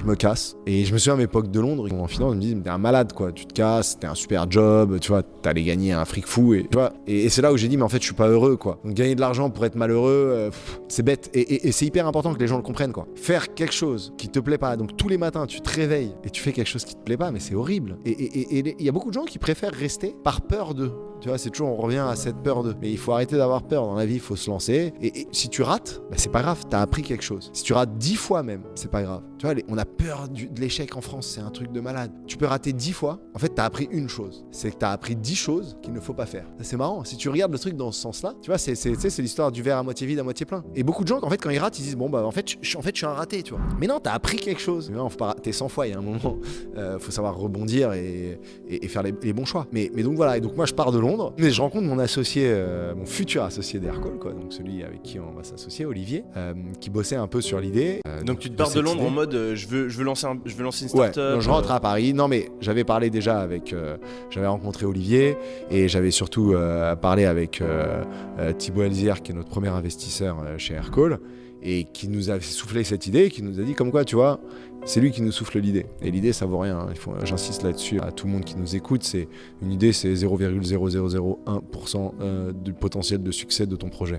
je me casse. Et je me souviens à mes époques de Londres, en finance, ils me disent, mais t'es un malade, quoi. Tu te casses, t'es un super job, tu vois, t'allais gagner un fric fou. Et, tu vois, et c'est là où j'ai dit, mais en fait, je suis pas heureux, quoi. Donc, gagner de l'argent pour être malheureux, c'est bête. Et c'est hyper important que les gens le comprennent, quoi. Faire quelque chose qui te plaît pas. Donc, tous les matins, tu te réveilles et tu fais quelque chose qui te plaît pas, mais c'est horrible. Et il y a beaucoup de gens qui préfèrent rester par peur d'eux. Tu vois, c'est toujours, on revient à cette peur d'eux. Mais il faut arrêter d'avoir peur. Dans la vie, il faut se lancer. Et si tu rates, bah, c'est pas grave, t'as appris quelque chose. Si tu rates 10 fois même, c'est pas grave. Tu vois, on a peur de l'échec en France, c'est un truc de malade. Tu peux rater 10 fois, en fait, t'as appris une chose. C'est que t'as appris 10 choses qu'il ne faut pas faire. C'est marrant, si tu regardes le truc dans ce sens-là, tu vois, c'est l'histoire du verre à moitié vide, à moitié plein. Et beaucoup de gens, en fait, quand ils ratent, ils disent, bon, bah, en fait, je suis un raté, tu vois. Mais non, t'as appris quelque chose. Non, faut pas rater 100 fois, il y a un moment. Faut savoir rebondir et faire les bons choix. Mais donc voilà, et donc moi, je pars de Londres, mais je rencontre mon associé, mon futur associé d'Aircall, quoi, donc celui avec qui on va s'associer, Olivier, qui bossait un peu sur l'idée. Donc tu te pars de Londres en mode je veux lancer une startup. Ouais, je rentre à Paris. Non mais j'avais parlé déjà avec, j'avais rencontré Olivier et j'avais surtout parlé avec Thibaut Elzière, qui est notre premier investisseur chez Aircall, et qui nous a soufflé cette idée, qui nous a dit comme quoi, tu vois, c'est lui qui nous souffle l'idée. Et l'idée, ça vaut rien, hein. J'insiste là-dessus à tout le monde qui nous écoute, c'est une idée, c'est 0,0001% du potentiel de succès de ton projet.